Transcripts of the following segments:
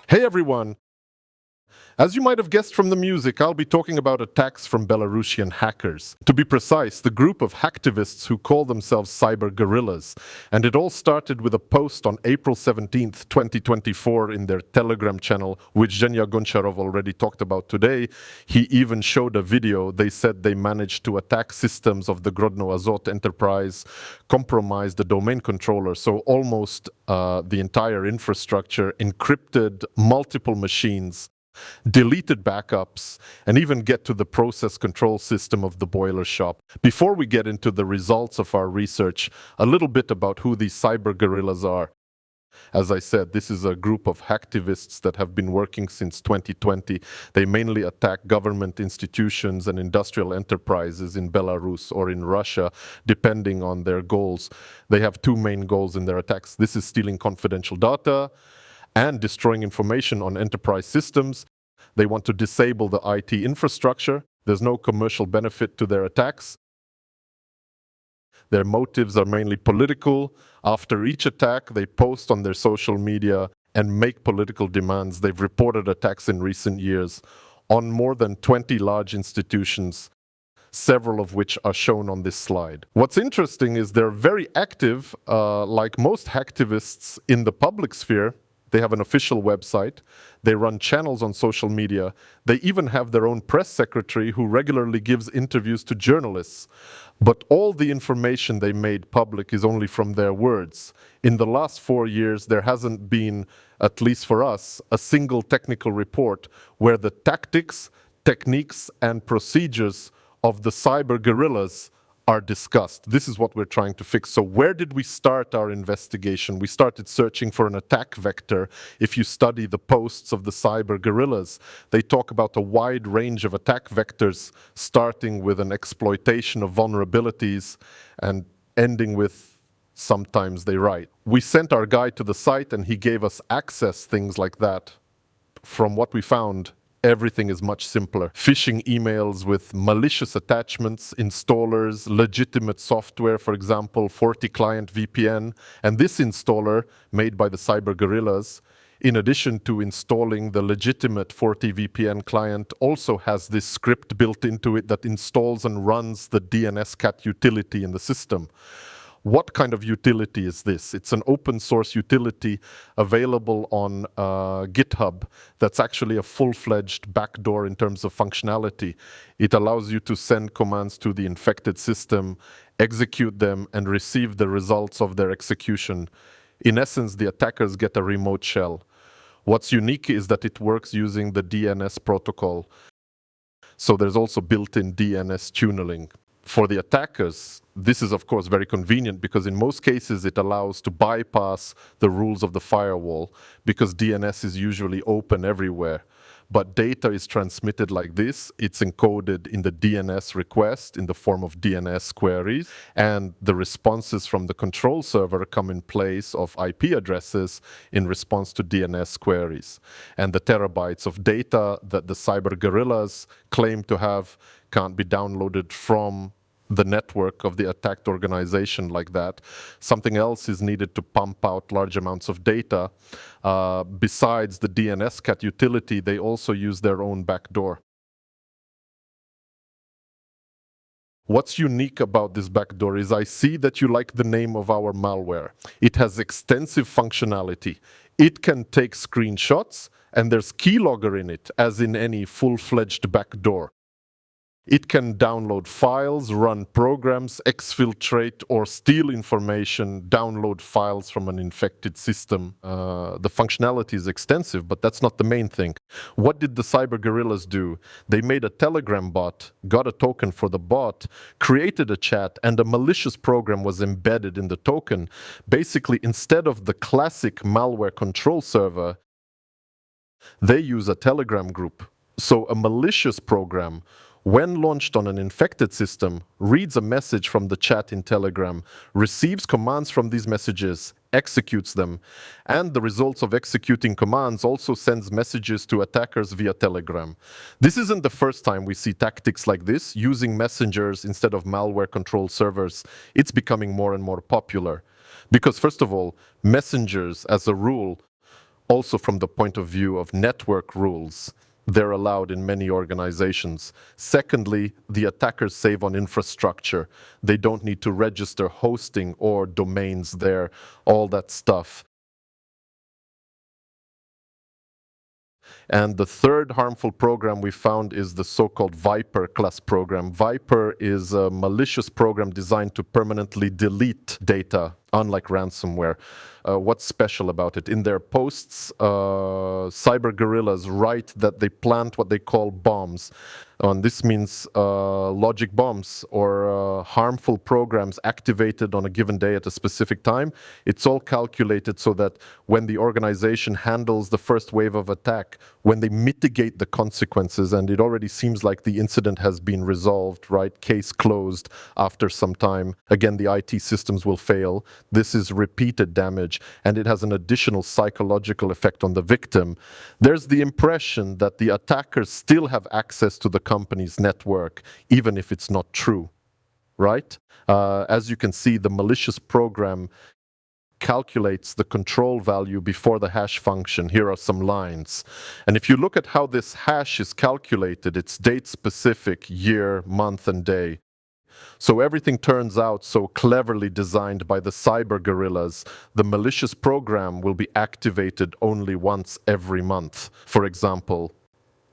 Hey everyone! As you might have guessed from the music, I'll be talking about attacks from Belarusian hackers. To be precise, the group of hacktivists who call themselves cyber guerrillas. And it all started with a post on April 17th, 2024 in their Telegram channel, which Zhenya Goncharov already talked about today. He even showed a video. They said they managed to attack systems of the Grodno Azot enterprise, compromise the domain controller, so almost the entire infrastructure, encrypted multiple machines, deleted backups, and even get to the process control system of the boiler shop. Before we get into the results of our research, a little bit about who these cyber guerrillas are. As I said, this is a group of hacktivists that have been working since 2020. They mainly attack government institutions and industrial enterprises in Belarus or in Russia, depending on their goals. They have two main goals in their attacks. This is stealing confidential data and destroying information on enterprise systems. They want to disable the IT infrastructure. There's no commercial benefit to their attacks. Their motives are mainly political. After each attack, they post on their social media and make political demands. They've reported attacks in recent years on more than 20 large institutions, several of which are shown on this slide. What's interesting is they're very active, like most hacktivists in the public sphere. They have an official website. They run channels on social media. They even have their own press secretary who regularly gives interviews to journalists. But all the information they made public is only from their words. In the last 4 years, there hasn't been, at least for us, a single technical report where the tactics, techniques, and procedures of the cyber guerrillas are discussed. This is what we're trying to fix. So where did we start our investigation? We started searching for an attack vector. If you study the posts of the cyber guerrillas, they talk about a wide range of attack vectors, starting with an exploitation of vulnerabilities and ending with sometimes they write. We sent our guy to the site and he gave us access, things like that. From what we found, everything is much simpler. Phishing emails with malicious attachments, installers, legitimate software, for example, 40-client VPN. And this installer, made by the cyber guerrillas, in addition to installing the legitimate 40 VPN client, also has this script built into it that installs and runs the DNSCAT utility in the system. What kind of utility is this? It's an open source utility available on GitHub that's actually a full-fledged backdoor in terms of functionality. It allows you to send commands to the infected system, execute them, and receive the results of their execution. In essence, the attackers get a remote shell. What's unique is that it works using the DNS protocol. So there's also built-in DNS tunneling. For the attackers, this is of course very convenient because in most cases it allows to bypass the rules of the firewall because DNS is usually open everywhere. But data is transmitted like this. It's encoded in the DNS request in the form of DNS queries, and the responses from the control server come in place of IP addresses in response to DNS queries. And the terabytes of data that the cyber guerrillas claim to have can't be downloaded from the network of the attacked organization like that. Something else is needed to pump out large amounts of data. Besides the DNSCAT utility, they also use their own backdoor. What's unique about this backdoor is I see that you like the name of our malware. It has extensive functionality. It can take screenshots, and there's keylogger in it, as in any full-fledged backdoor. It can download files, run programs, exfiltrate or steal information, download files from an infected system. The functionality is extensive, but that's not the main thing. What did the cyber guerrillas do? They made a Telegram bot, got a token for the bot, created a chat, and a malicious program was embedded in the token. Basically, instead of the classic malware control server, they use a Telegram group. So a malicious program, when launched on an infected system, reads a message from the chat in Telegram, receives commands from these messages, executes them, and the results of executing commands also sends messages to attackers via Telegram. This isn't the first time we see tactics like this, using messengers instead of malware control servers. It's becoming more and more popular. Because first of all, messengers, as a rule, Also from the point of view of network rules, they're allowed in many organizations. Secondly, the attackers save on infrastructure. They don't need to register hosting or domains there, all that stuff. And the third harmful program we found is the so-called Viper class program. Viper is a malicious program designed to permanently delete data, unlike ransomware. What's special about it? In their posts, cyber guerrillas write that they plant what they call bombs. And this means logic bombs or harmful programs activated on a given day at a specific time. It's all calculated so that when the organization handles the first wave of attack, when they mitigate the consequences, and it already seems like the incident has been resolved, right? Case closed after some time. Again, the IT systems will fail. This is repeated damage, and it has an additional psychological effect on the victim. There's the impression that the attackers still have access to the company's network, even if it's not true, right? As you can see, the malicious program calculates the control value before the hash function. Here are some lines. And if you look at how this hash is calculated, it's date specific, year, month, and day. So everything turns out so cleverly designed by the cyber guerrillas. The malicious program will be activated only once every month. For example,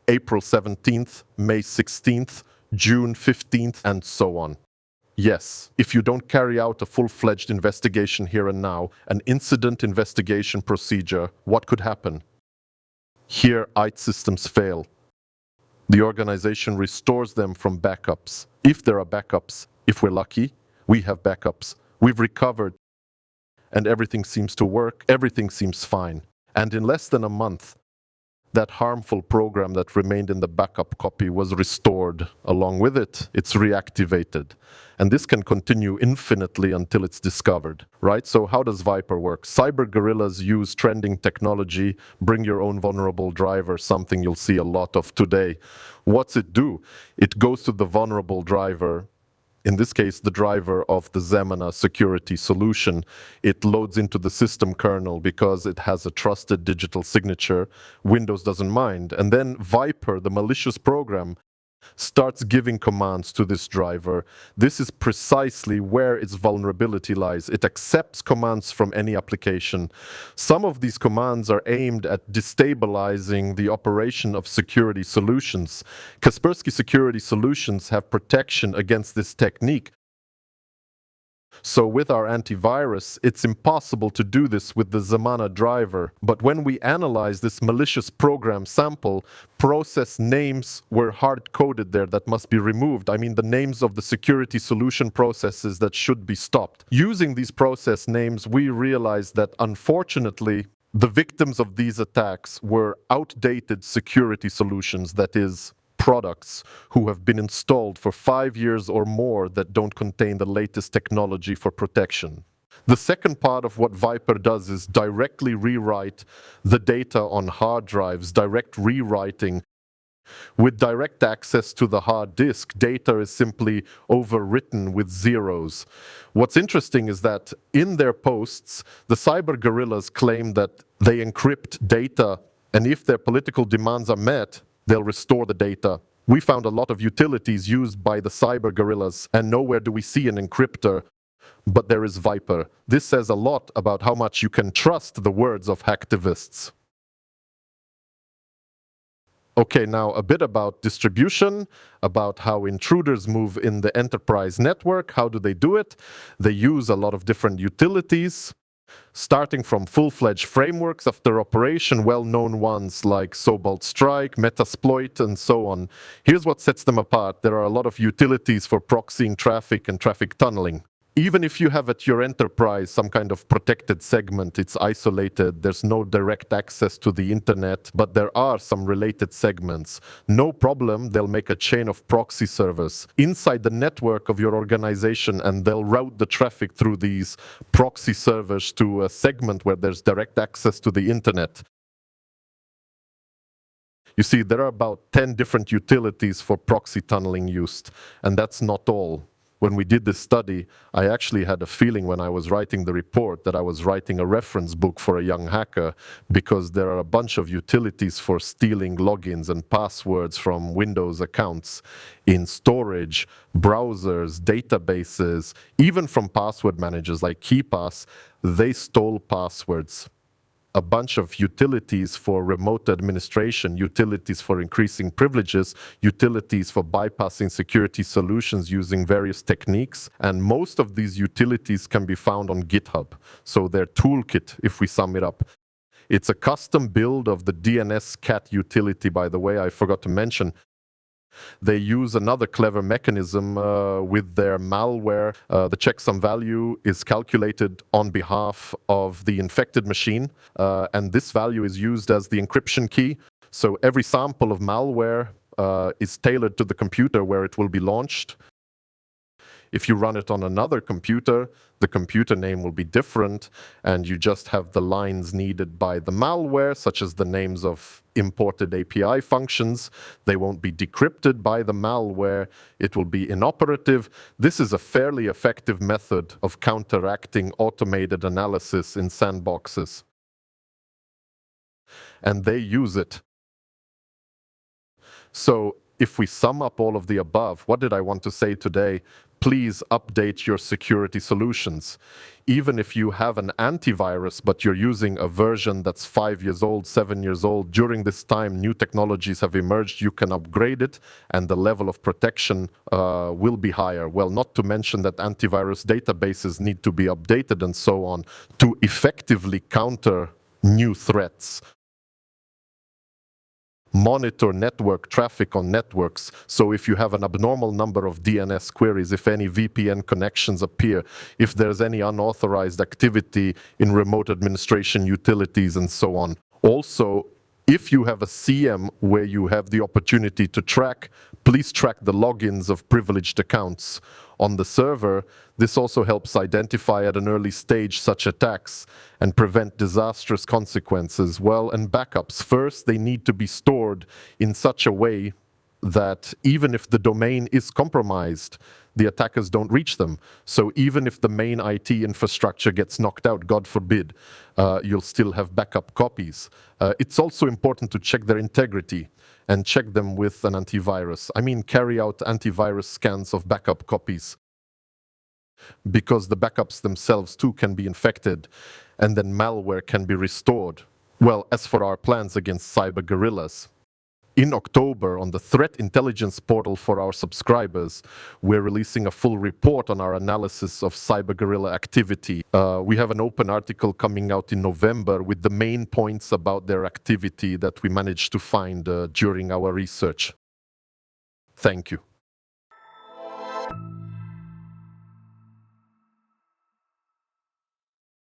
April 17th, May 16th, June 15th, and so on. Yes, if you don't carry out a full-fledged investigation here and now, an incident investigation procedure, what could happen? Here, IT systems fail. The organization restores them from backups. If there are backups, if we're lucky, we have backups. We've recovered, and everything seems to work, everything seems fine. And in less than a month, that harmful program that remained in the backup copy was restored. Along with it, it's reactivated. And this can continue infinitely until it's discovered, right? So how does Viper work? Cyber guerrillas use trending technology, bring your own vulnerable driver, something you'll see a lot of today. What's it do? It goes to the vulnerable driver, in this case, the driver of the Zemana security solution. It loads into the system kernel because it has a trusted digital signature. Windows doesn't mind. And then Viper, the malicious program, starts giving commands to this driver. This is precisely where its vulnerability lies. It accepts commands from any application. Some of these commands are aimed at destabilizing the operation of security solutions. Kaspersky security solutions have protection against this technique. So with our antivirus, it's impossible to do this with the Zemana driver. But when we analyze this malicious program sample, process names were hard-coded there that must be removed. I mean, the names of the security solution processes that should be stopped. Using these process names, we realized that unfortunately, the victims of these attacks were outdated security solutions, that is, products who have been installed for 5 years or more that don't contain the latest technology for protection. The second part of what Viper does is directly rewrite the data on hard drives, direct rewriting. With direct access to the hard disk, data is simply overwritten with zeros. What's interesting is that in their posts, the cyber guerrillas claim that they encrypt data, and if their political demands are met, they'll restore the data. We found a lot of utilities used by the cyber guerrillas, and nowhere do we see an encryptor, but there is Viper. This says a lot about how much you can trust the words of hacktivists. Okay, now a bit about distribution, about how intruders move in the enterprise network. How do they do it? They use a lot of different utilities, starting from full-fledged frameworks after operation, well-known ones like Cobalt-Strike, Metasploit, and so on. Here's what sets them apart. There are a lot of utilities for proxying traffic and traffic tunneling. Even if you have at your enterprise some kind of protected segment, it's isolated, there's no direct access to the internet, but there are some related segments. No problem, they'll make a chain of proxy servers inside the network of your organization, and they'll route the traffic through these proxy servers to a segment where there's direct access to the internet. You see, there are about 10 different utilities for proxy tunneling used, and that's not all. When we did this study, I actually had a feeling when I was writing the report that I was writing a reference book for a young hacker, because there are a bunch of utilities for stealing logins and passwords from Windows accounts in storage, browsers, databases, even from password managers like KeePass. They stole passwords. A bunch of utilities for remote administration, utilities for increasing privileges, utilities for bypassing security solutions using various techniques. And most of these utilities can be found on GitHub. So their toolkit, if we sum it up. It's a custom build of the DNSCat utility, by the way, I forgot to mention. They use another clever mechanism with their malware. The checksum value is calculated on behalf of the infected machine, and this value is used as the encryption key. So every sample of malware is tailored to the computer where it will be launched. If you run it on another computer, the computer name will be different, and you just have the lines needed by the malware, such as the names of imported API functions. They won't be decrypted by the malware. It will be inoperative. This is a fairly effective method of counteracting automated analysis in sandboxes. And they use it. So if we sum up all of the above, what did I want to say today? Please update your security solutions. Even if you have an antivirus, but you're using a version that's 5 years old, 7 years old, during this time, new technologies have emerged, you can upgrade it, and the level of protection will be higher. Well, not to mention that antivirus databases need to be updated and so on to effectively counter new threats. Monitor network traffic on networks. So if you have an abnormal number of DNS queries, if any VPN connections appear, if there's any unauthorized activity in remote administration utilities and so on. Also, if you have a CM where you have the opportunity to track, please track the logins of privileged accounts on the server. This also helps identify at an early stage such attacks and prevent disastrous consequences. Well, and backups. First, they need to be stored in such a way that even if the domain is compromised, the attackers don't reach them. So even if the main IT infrastructure gets knocked out, God forbid, you'll still have backup copies. It's also important to check their integrity and check them with an antivirus. I mean, carry out antivirus scans of backup copies, because the backups themselves too can be infected, and then malware can be restored. Well, as for our plans against cyber guerrillas, in October, on the Threat Intelligence portal for our subscribers, we're releasing a full report on our analysis of cyber guerrilla activity. We have an open article coming out in November with the main points about their activity that we managed to find during our research. Thank you.